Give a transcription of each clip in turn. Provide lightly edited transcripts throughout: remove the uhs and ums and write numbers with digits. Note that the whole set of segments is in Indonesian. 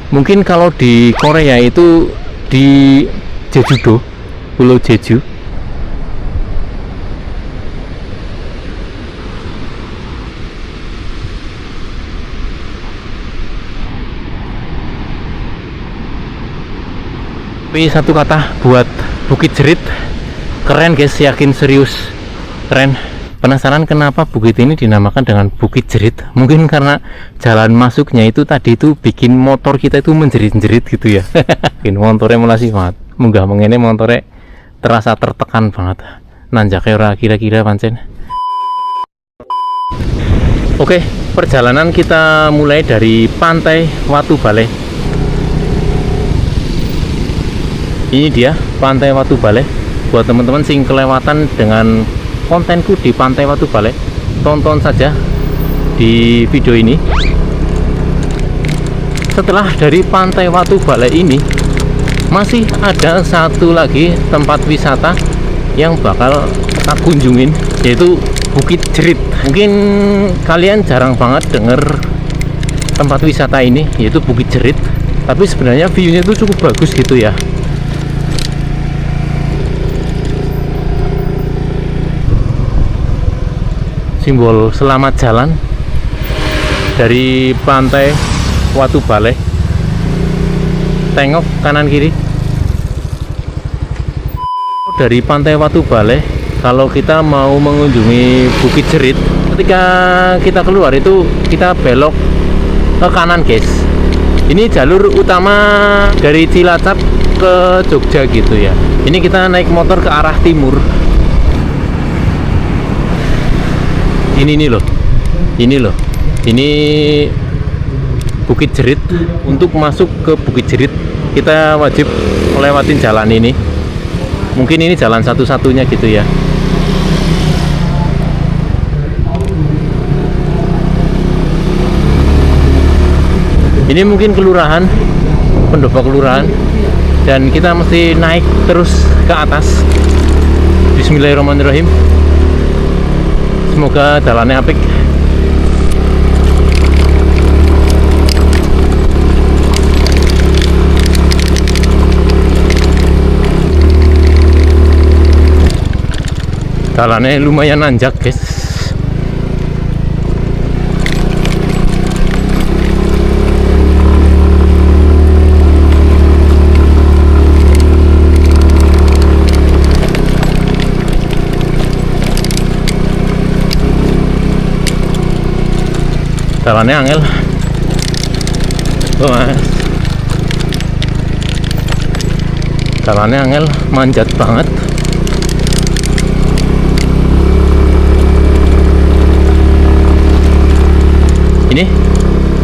Mungkin kalau di Korea itu di Jeju-do, Pulau Jeju. Tapi satu kata buat Bukit Jerit, keren guys, yakin serius keren. Penasaran kenapa bukit ini dinamakan dengan Bukit Jerit? Mungkin karena jalan masuknya itu tadi itu bikin motor kita itu menjerit-jerit gitu ya. Bikin motornya melasih banget, munggah mengene motornya terasa tertekan banget, nanjaknya ora kira-kira pancen. Oke, perjalanan kita mulai dari Pantai Watu Baleh. Ini dia Pantai Watu Baleh. Buat teman-teman sing kelewatan dengan kontenku di Pantai Watu Baleh, tonton saja di video ini. Setelah dari Pantai Watu Baleh ini, masih ada satu lagi tempat wisata yang bakal kita kunjungin, yaitu Bukit Jerit. Mungkin kalian jarang banget denger tempat wisata ini, yaitu Bukit Jerit, tapi sebenarnya view-nya itu cukup bagus gitu ya. Simbol selamat jalan dari Pantai Watu Baleh. Tengok kanan kiri. Dari Pantai Watu Baleh, kalau kita mau mengunjungi Bukit Jerit, ketika kita keluar itu kita belok ke kanan guys. Ini jalur utama dari Cilacap ke Jogja gitu ya. Ini kita naik motor ke arah timur. Ini loh, ini Bukit Jerit. Untuk masuk ke Bukit Jerit kita wajib melewatin jalan ini. Mungkin ini jalan satu-satunya gitu ya. Ini mungkin kelurahan, pendopo kelurahan, dan kita mesti naik terus ke atas. Bismillahirrahmanirrahim. Semoga jalannya apik. Jalannya lumayan nanjak guys. Jalannya angel. Jalannya angel, manjat banget.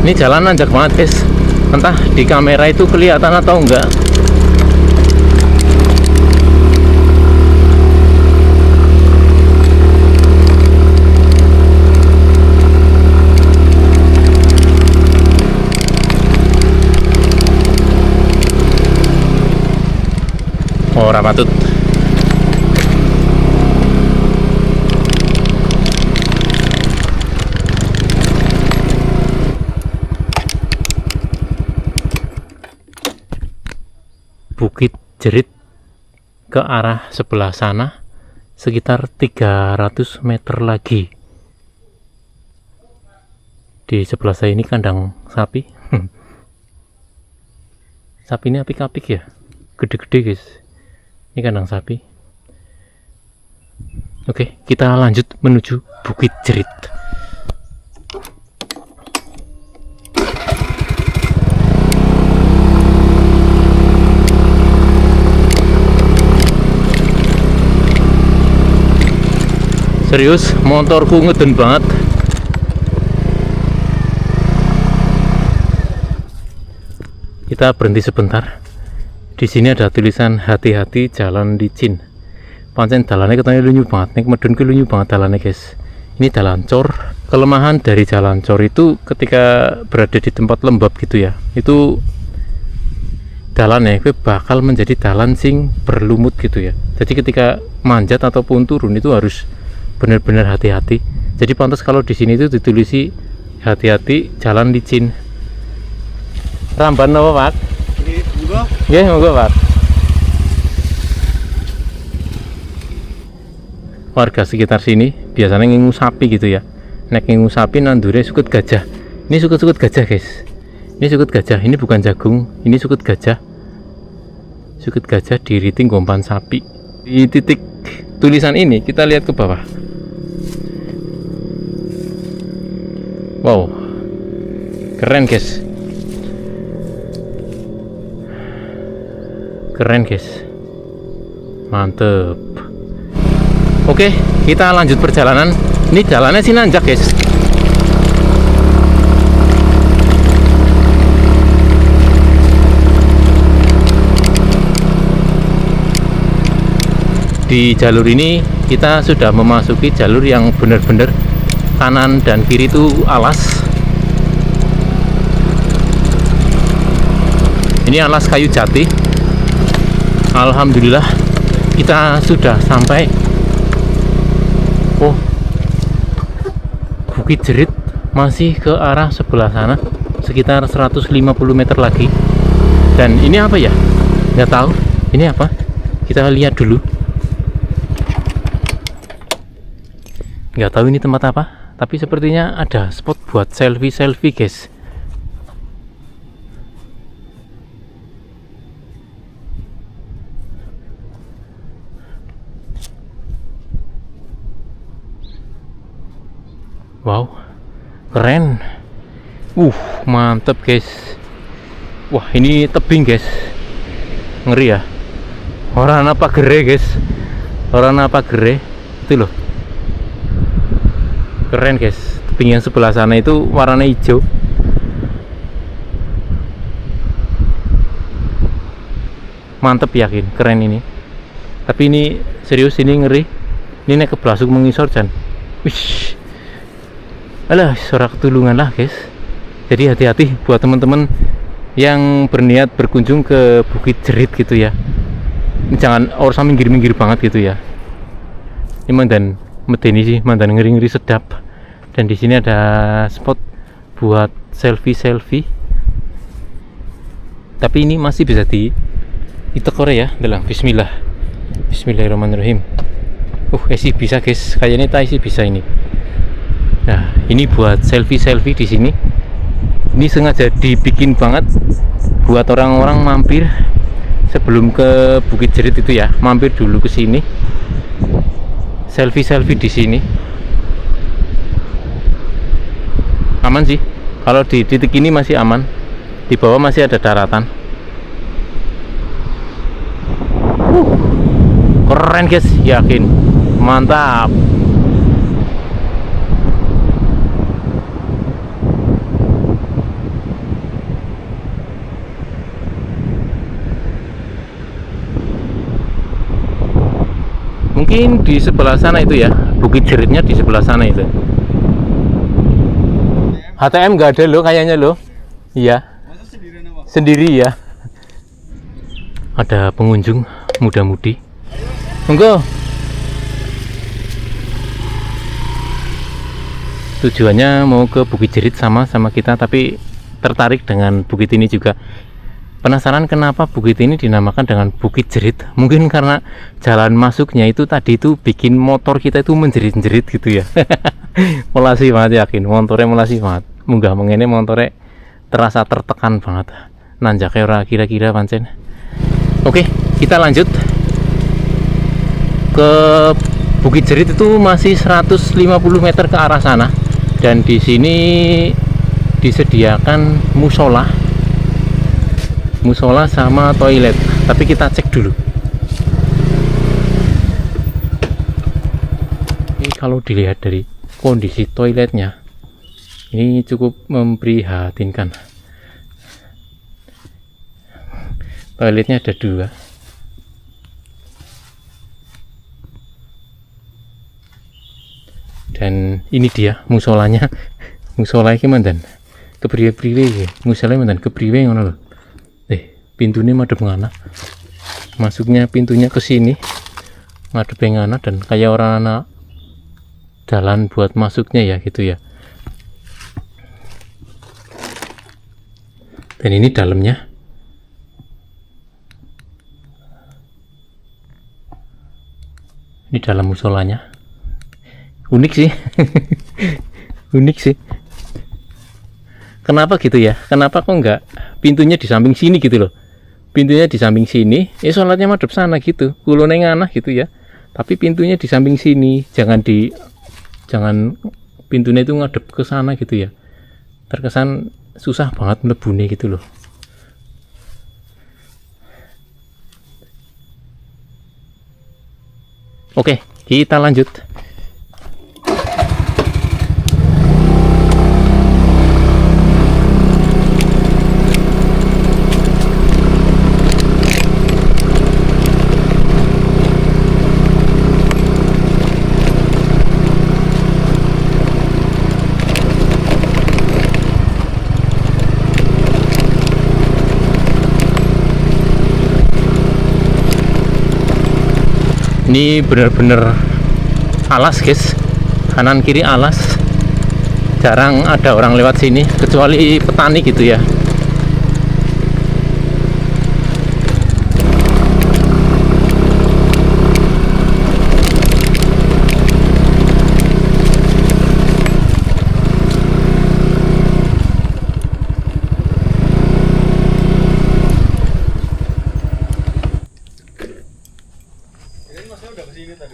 Ini jalan nanjak banget guys. Entah di kamera itu kelihatan atau enggak. Ora patut. Bukit Jerit ke arah sebelah sana sekitar 300 meter lagi. Di sebelah saya ini kandang sapi. Sapi ini apik-apik ya, gede-gede guys. Ini kandang sapi. Oke, kita lanjut menuju Bukit Jerit. Serius, motorku ngeden banget. Kita berhenti sebentar. Di sini ada tulisan hati-hati jalan licin. Pancen dalannya katanya lunyu banget. Nek medun ke lunyu banget dalannya guys. Ini jalan cor. Kelemahan dari jalan cor itu ketika berada di tempat lembab gitu ya. Itu dalannya bakal menjadi dalan sing berlumut gitu ya. Jadi ketika manjat ataupun turun itu harus benar-benar hati-hati. Jadi pantas kalau di sini itu ditulisi hati-hati jalan licin. Ramban apa, Pak? Ini monggo. Nggih, monggo, Pak. Warga sekitar sini biasanya ngingu sapi gitu ya. Nek ngingu sapi nandure sukut gajah. Ini sukut-sukut gajah, guys. Ini sukut gajah, ini bukan jagung, ini sukut gajah. Sukut gajah diriting gompan sapi. Di titik tulisan ini kita lihat ke bawah. Wow, keren guys, keren guys, mantep. Oke, kita lanjut perjalanan. Ini jalannya sih nanjak guys. Di jalur ini kita sudah memasuki jalur yang benar-benar kanan dan kiri itu alas. Ini alas kayu jati. Alhamdulillah kita sudah sampai. Oh, Bukit Jerit masih ke arah sebelah sana, sekitar 150 meter lagi. Dan ini apa ya? Nggak tahu. Ini apa? Kita lihat dulu. Nggak tahu ini tempat apa, tapi sepertinya ada spot buat selfie guys. Wow, keren. Mantep guys. Wah, ini tebing guys, ngeri ya. Orang apa gere guys, orang apa gere itu loh. Keren guys, tebing yang sebelah sana itu warnanya hijau. Mantep, yakin, keren ini. Tapi ini serius, ini ngeri. Ini naik ke belasuk mengisor Jan. Wish. Alah, suara ketulungan lah guys. Jadi hati-hati buat teman-teman yang berniat berkunjung ke Bukit Jerit gitu ya. Jangan orang minggir-minggir banget gitu ya. Ini mandan medeni sih, mandan ngeri-ngeri sedap. Dan di sini ada spot buat selfie. Tapi ini masih bisa ditekor ya dalam bismillah. Bismillahirrahmanirrahim. Isi bisa guys, kayaknya isi bisa ini. Nah, ini buat selfie di sini. Ini sengaja dibikin banget buat orang-orang mampir sebelum ke Bukit Jerit itu ya, mampir dulu ke sini. Selfie di sini. Aman sih. Kalau di titik ini masih aman. Di bawah masih ada daratan. Keren guys, yakin. Mantap. Mungkin di sebelah sana itu ya, Bukit Jeritnya di sebelah sana itu. HTM nggak ada loh kayaknya loh. Iya. Sendiri ya. Ada pengunjung muda-mudi. Monggo. Tujuannya mau ke Bukit Jerit sama kita, tapi tertarik dengan bukit ini juga. Penasaran kenapa bukit ini dinamakan dengan Bukit Jerit? Mungkin karena jalan masuknya itu tadi itu bikin motor kita itu menjerit-jerit gitu ya. Melasi banget, yakin motornya melasi banget. Munggah mengene motornya terasa tertekan banget. Nanjaknya ora kira-kira pancen. Oke, kita lanjut ke Bukit Jerit. Itu masih 150 meter ke arah sana. Dan di sini disediakan musola sama toilet, tapi kita cek dulu. Ini kalau dilihat dari kondisi toiletnya, ini cukup memprihatinkan. Toiletnya ada 2. Dan ini dia musolanya. Musola iki mandan kepriwe-priwe, musola mandan kepriwe ngono lho. Pintunya madep ngana, masuknya pintunya ke sini madep ngana, dan kayak orang anak jalan buat masuknya ya gitu ya. Dan ini dalamnya. Ini dalam musolanya. Unik sih. Unik sih. Kenapa gitu ya? Kenapa kok enggak pintunya di samping sini gitu loh? Pintunya di samping sini, sholatnya madhep sana gitu. Kulone nganah gitu ya. Tapi pintunya di samping sini, jangan pintunya itu ngadep ke sana gitu ya. Terkesan susah banget mlebune gitu loh. Oke, kita lanjut. Ini bener-bener alas guys, kanan kiri alas, jarang ada orang lewat sini kecuali petani gitu ya.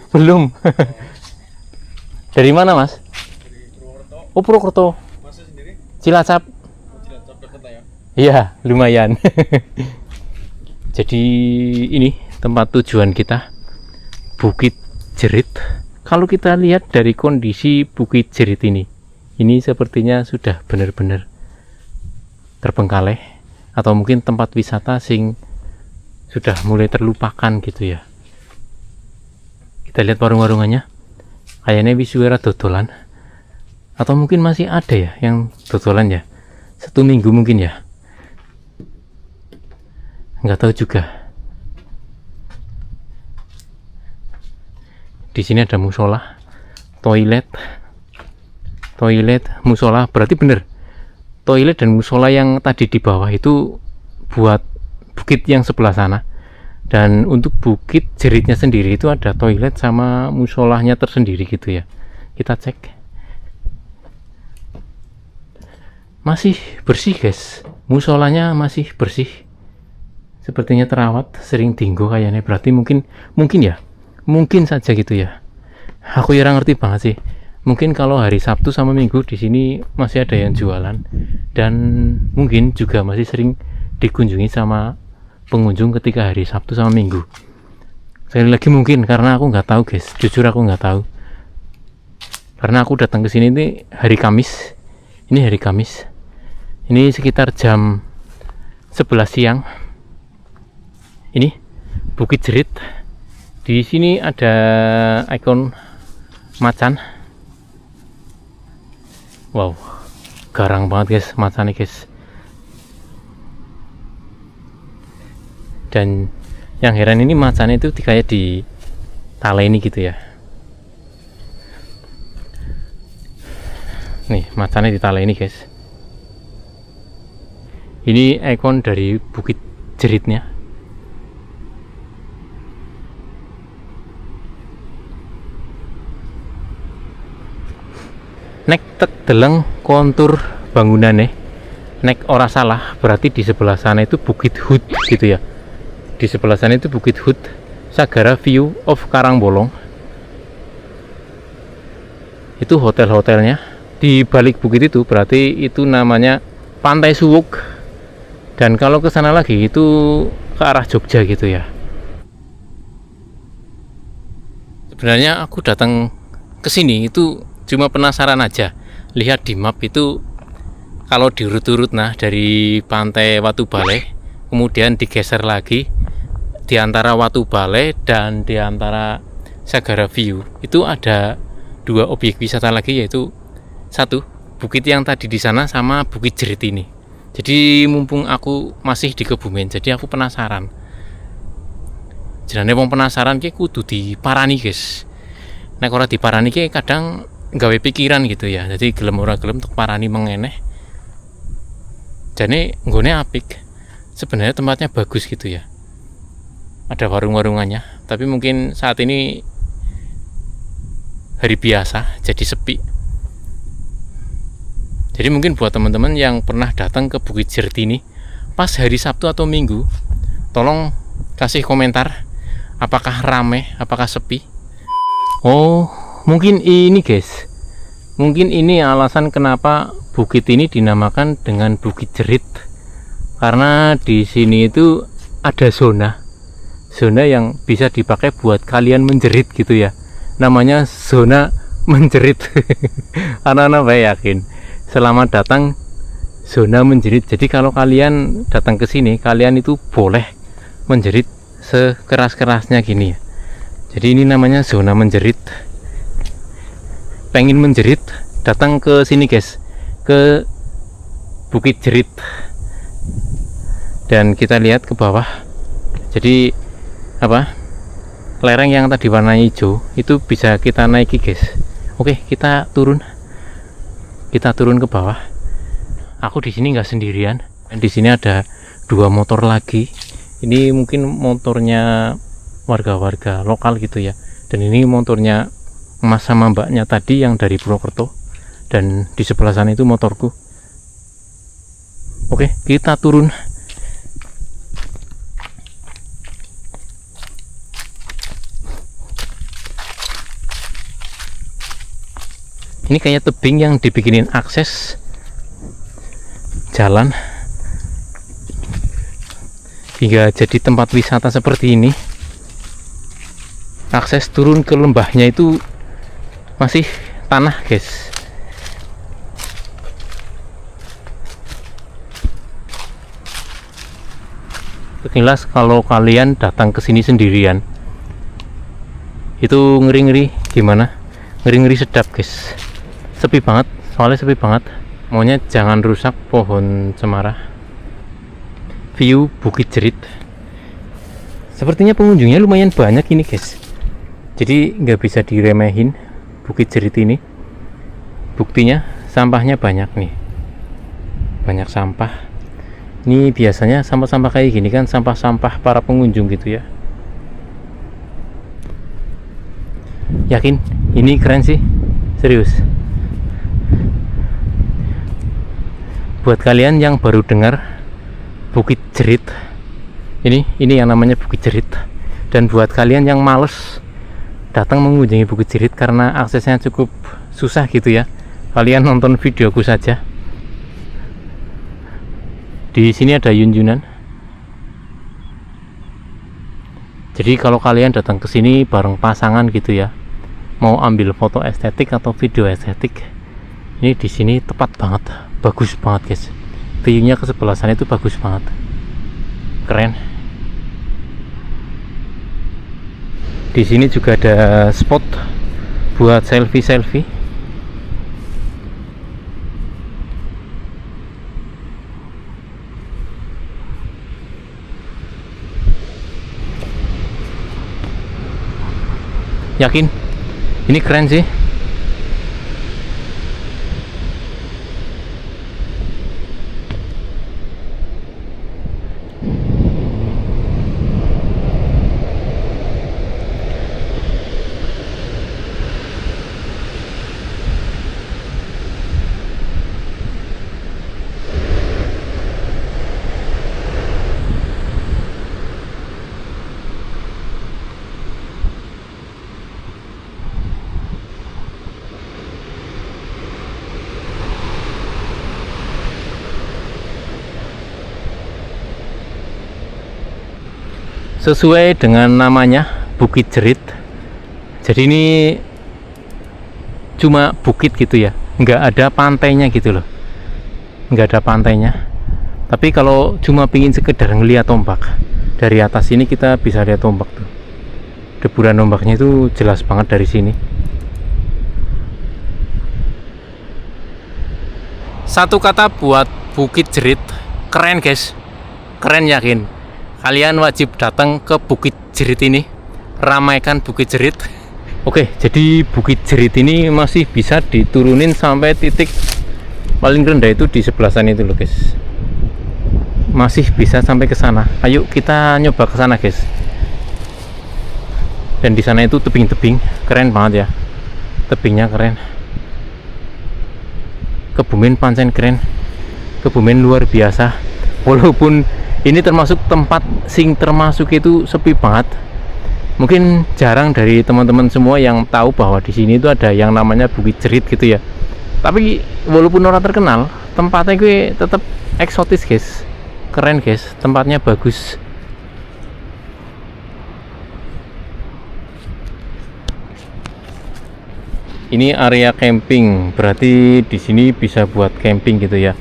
Belum. Dari mana mas? Dari Purwokerto. Oh Purwokerto. Masnya sendiri? Cilacap. Cilacap dekat lah ya. Iya lumayan. Jadi ini tempat tujuan kita, Bukit Jerit. Kalau kita lihat dari kondisi Bukit Jerit ini sepertinya sudah benar-benar terbengkalai, atau mungkin tempat wisata sing sudah mulai terlupakan gitu ya. Kita lihat warung-warungannya, kayaknya wisuwera dodolan, atau mungkin masih ada ya yang dodolan ya, 1 minggu mungkin ya, nggak tahu juga. Di sini ada musola, toilet, musola, berarti bener toilet dan musola yang tadi di bawah itu buat bukit yang sebelah sana. Dan untuk Bukit Jeritnya sendiri itu ada toilet sama musolahnya tersendiri gitu ya. Kita cek. Masih bersih guys. Musolanya masih bersih. Sepertinya terawat, sering dinggo kayaknya. Berarti mungkin ya. Mungkin saja gitu ya. Aku ya ngerti banget sih. Mungkin kalau hari Sabtu sama Minggu di sini masih ada yang jualan, dan mungkin juga masih sering dikunjungi sama pengunjung ketika hari Sabtu sama Minggu. Sekali lagi mungkin karena aku nggak tahu guys, jujur aku nggak tahu. Karena aku datang ke sini ini hari Kamis. Ini hari Kamis. Ini sekitar jam 11 siang. Ini Bukit Jerit. Di sini ada ikon macan. Wow, garang banget guys macannya guys. Dan yang heran ini macannya itu kayak di tali ini gitu ya. Nih macannya di tali ini guys. Ini ikon dari Bukit Jeritnya. Nek deleng kontur bangunannya, nek ora salah berarti di sebelah sana itu Bukit Hut gitu ya. Di sebelah sana itu Bukit Hut, Sagara View of Karangbolong. Itu hotel-hotelnya. Di balik bukit itu berarti itu namanya Pantai Suwuk. Dan kalau ke sana lagi itu ke arah Jogja gitu ya. Sebenarnya aku datang ke sini itu cuma penasaran aja. Lihat di map itu kalau diurut-urut nah dari Pantai Watubale, kemudian digeser lagi di antara Watubale dan di antara Sagara View itu ada 2 objek wisata lagi, yaitu satu bukit yang tadi di sana sama Bukit Jerit ini. Jadi mumpung aku masih di Kebumen, jadi aku penasaran. Jenenge wong penasaran ki kudu diparani guys. Nek ora diparani ki kadang gawe pikiran gitu ya. Jadi gelem ora gelem untuk parani mengeneh. Jadi nggone apik. Sebenarnya tempatnya bagus gitu ya. Ada warung-warungannya, tapi mungkin saat ini hari biasa jadi sepi. Jadi mungkin buat teman-teman yang pernah datang ke Bukit Jerit ini pas hari Sabtu atau Minggu, tolong kasih komentar apakah rame, apakah sepi. Oh, mungkin ini guys. Mungkin ini alasan kenapa bukit ini dinamakan dengan Bukit Jerit. Karena di sini itu ada zona yang bisa dipakai buat kalian menjerit gitu ya. Namanya zona menjerit. Anak-anak saya yakin selamat datang zona menjerit. Jadi kalau kalian datang ke sini, kalian itu boleh menjerit sekeras-kerasnya gini ya. Jadi ini namanya zona menjerit. Pengen menjerit, datang ke sini guys, ke Bukit Jerit. Dan kita lihat ke bawah. Jadi apa? Lereng yang tadi warna hijau itu bisa kita naiki guys. Oke, kita turun. Kita turun ke bawah. Aku di sini nggak sendirian. Di sini ada 2 motor lagi. Ini mungkin motornya warga-warga lokal gitu ya. Dan ini motornya Mas sama mbaknya tadi yang dari Purwokerto. Dan di sebelah sana itu motorku. Oke, kita turun. Ini kayak tebing yang dibikinin akses jalan hingga jadi tempat wisata seperti ini. Akses turun ke lembahnya itu masih tanah guys. Sekilas kalau kalian datang ke sini sendirian itu ngeri-ngeri gimana? Ngeri-ngeri sedap guys. Sepi banget, soalnya sepi banget. Maunya jangan rusak pohon cemara. View Bukit Jerit. Sepertinya pengunjungnya lumayan banyak ini guys. Jadi nggak bisa diremehin Bukit Jerit ini. Buktinya sampahnya banyak nih. Banyak sampah. Ini biasanya sampah-sampah kayak gini kan sampah-sampah para pengunjung gitu ya. Yakin? Ini keren sih. Serius. Buat kalian yang baru dengar Bukit Jerit, ini yang namanya Bukit Jerit. Dan buat kalian yang males datang mengunjungi Bukit Jerit karena aksesnya cukup susah gitu ya, kalian nonton videoku saja. Di sini ada yunjunan. Jadi kalau kalian datang ke sini bareng pasangan gitu ya, mau ambil foto estetik atau video estetik, ini di sini tepat banget, bagus banget guys. View-nya ke sebelah sana itu bagus banget, keren. Di sini juga ada spot buat selfie. Yakin? Ini keren sih. Sesuai dengan namanya Bukit Jerit. Jadi ini cuma bukit gitu ya, nggak ada pantainya gitu loh, nggak ada pantainya. Tapi kalau cuma pingin sekedar ngeliat ombak dari atas ini, kita bisa lihat ombak tuh. Deburan ombaknya itu jelas banget dari sini. Satu kata buat Bukit Jerit, keren guys, keren. Yakin kalian wajib datang ke Bukit Jerit ini, ramaikan Bukit Jerit. Oke, jadi Bukit Jerit ini masih bisa diturunin sampai titik paling rendah itu di sebelah sana itu loh guys. masih bisa sampai ke sana. Ayo kita nyoba ke sana, guys. Dan di sana itu tebing-tebing, keren banget ya. Tebingnya keren. Kebumen pancen keren. Kebumen luar biasa. Walaupun ini termasuk tempat sing termasuk itu sepi banget. Mungkin jarang dari teman-teman semua yang tahu bahwa di sini itu ada yang namanya Bukit Jerit gitu ya. Tapi walaupun orang terkenal, tempatnya gue tetap eksotis, guys. Keren, guys. Tempatnya bagus. Ini area camping, berarti di sini bisa buat camping gitu ya.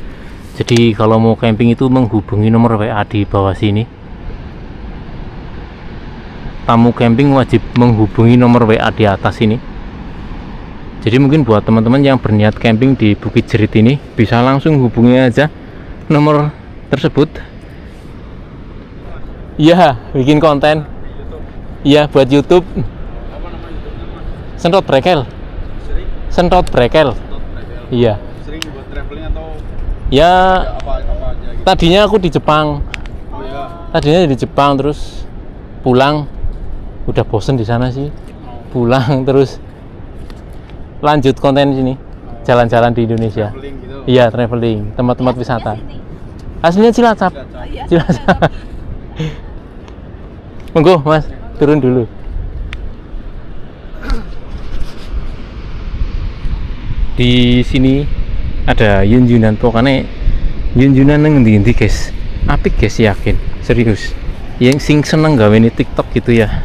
Jadi kalau mau camping itu menghubungi nomor WA di bawah sini. Tamu camping wajib menghubungi nomor WA di atas ini. Jadi mungkin buat teman-teman yang berniat camping di Bukit Jerit ini bisa langsung hubungi aja nomor tersebut. Iya, bikin konten. Iya, buat YouTube. Apa nama YouTube-nya, Mas? Sentot Brekel. Sering? Sentot Brekel. Iya. Sering buat traveling atau Ya, apa aja gitu? tadinya aku di Jepang. Oh ya. Tadinya di Jepang, terus pulang udah bosen di sana sih. Pulang terus lanjut konten sini. Jalan-jalan di Indonesia. Traveling gitu. Iya, traveling, tempat-tempat wisata. Aslinya Cilacap. Cilacap. Monggo, Mas, turun dulu. Di sini ada Yunjunan, pokoknya Yunjunan nang endi-endi, guys. Apik, guys, yakin, serius. Yang sing seneng gawe ini TikTok gitu ya.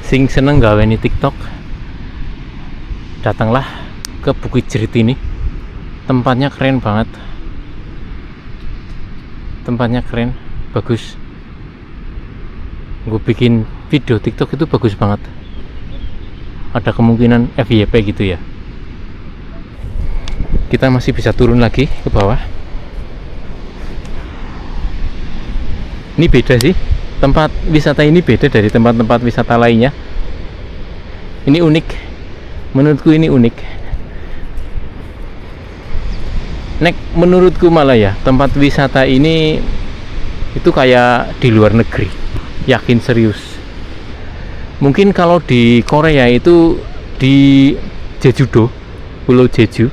Sing seneng gawe ini TikTok, datanglah ke Bukit Jerit ini. Tempatnya keren banget. Tempatnya keren, bagus. Gue bikin video TikTok itu bagus banget. Ada kemungkinan FYP gitu ya. Kita masih bisa turun lagi ke bawah. Ini beda sih, tempat wisata ini beda dari tempat-tempat wisata lainnya. Ini unik, menurutku ini unik. Nek menurutku malah ya, tempat wisata ini itu kayak di luar negeri, yakin serius. Mungkin kalau di Korea itu di Jeju-do, Pulau Jeju.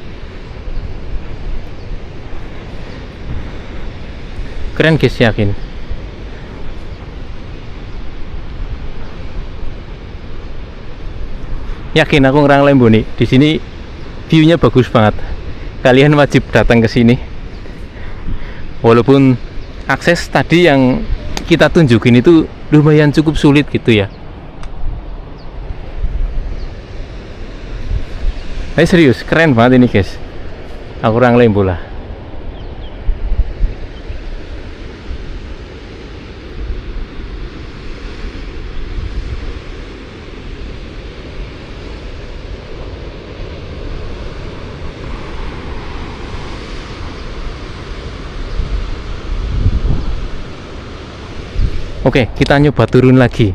Keren, guys, yakin. Yakin aku ngerang lembo nih. Di sini view-nya bagus banget. Kalian wajib datang ke sini. Walaupun akses tadi yang kita tunjukin itu lumayan cukup sulit gitu ya. Tapi serius, keren banget ini, guys. Aku ngerang lembo lah. Oke, kita nyoba turun lagi.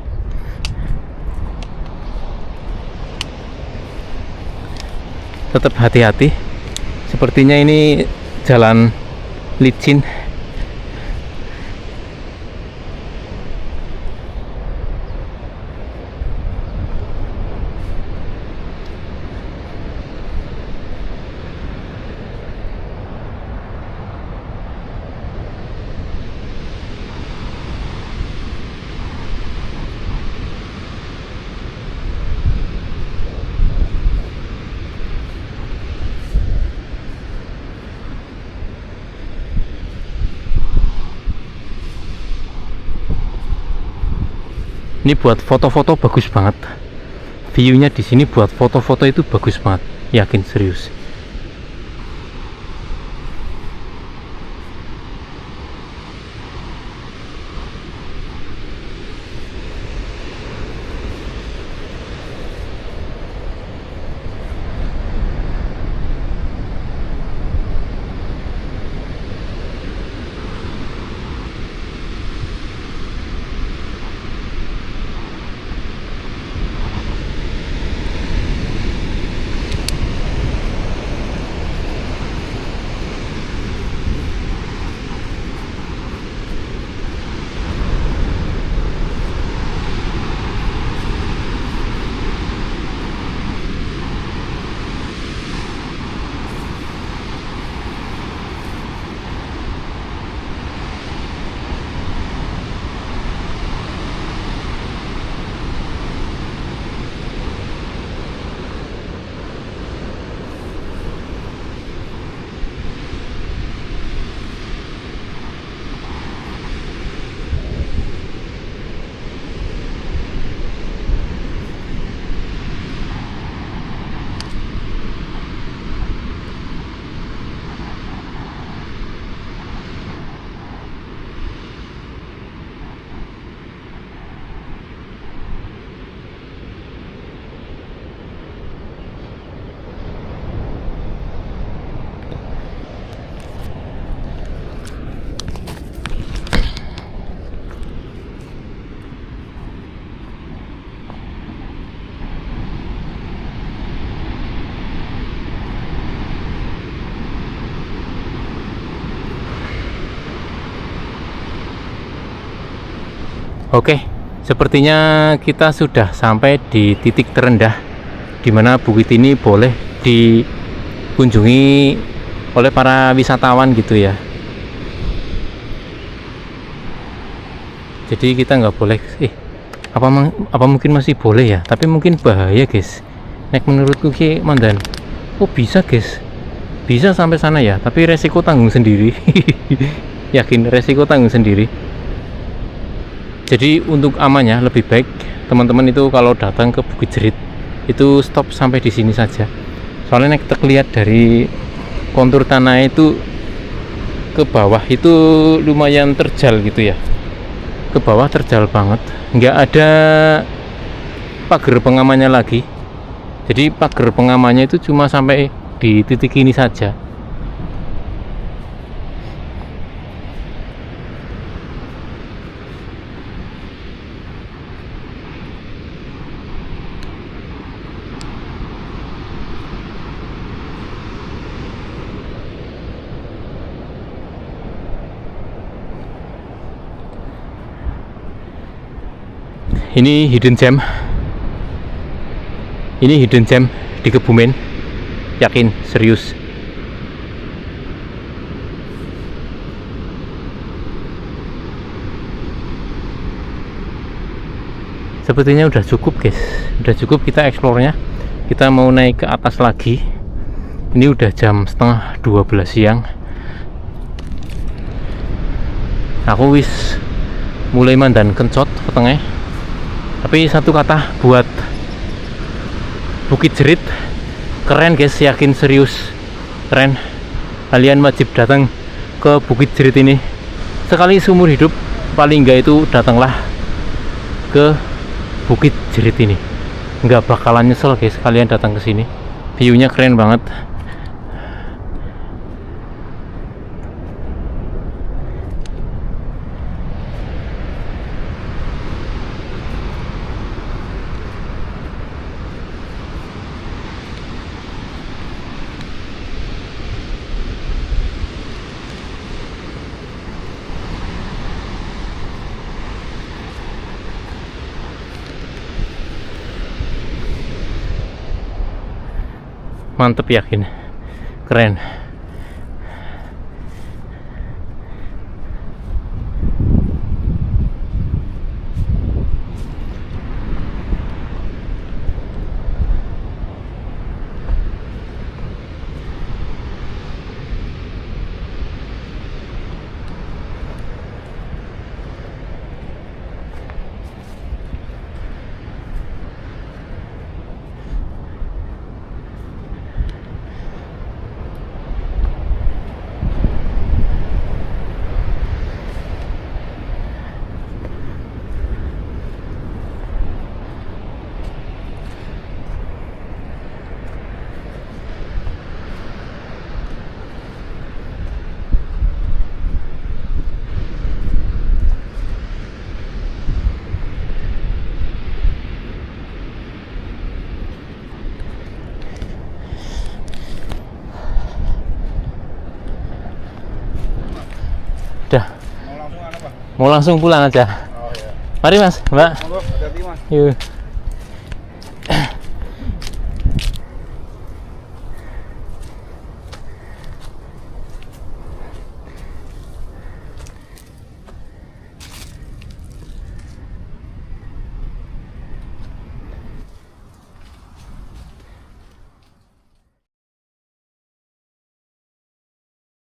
Tetap hati-hati. Sepertinya ini jalan licin. Ini buat foto-foto bagus banget. View-nya di sini buat foto-foto itu bagus banget. Yakin serius. Oke, sepertinya kita sudah sampai di titik terendah di mana bukit ini boleh dikunjungi oleh para wisatawan gitu ya. Jadi kita nggak boleh, apa mungkin masih boleh ya? Tapi mungkin bahaya guys. Nek menurutku ki mandan, oh bisa guys, bisa sampai sana ya. Tapi resiko tanggung sendiri. Yakin resiko tanggung sendiri. Jadi untuk amannya lebih baik teman-teman itu kalau datang ke Bukit Jerit itu stop sampai di sini saja. Soalnya nek terlihat dari kontur tanah itu ke bawah itu lumayan terjal gitu ya. Ke bawah terjal banget, nggak ada pagar pengamannya lagi. Jadi pagar pengamannya itu cuma sampai di titik ini saja. Ini hidden gem. Ini hidden gem di Kebumen. Yakin, serius. Sepertinya udah cukup guys. Udah cukup kita eksplornya. Kita mau naik ke atas lagi. Ini udah jam setengah 12 siang. Aku wis mulai mandan kencot petengnya. Tapi satu kata buat Bukit Jerit, keren guys, yakin serius keren. Kalian wajib datang ke Bukit Jerit ini sekali seumur hidup, paling enggak itu datanglah ke Bukit Jerit ini. Nggak bakalan nyesel guys kalian datang ke sini. View-nya keren banget. Mantep, yakin keren. Udah, Mau langsung apa? mau langsung pulang aja. Oh iya. Mari mas, mbak. Monggo, hati-hati Mas. Yuk.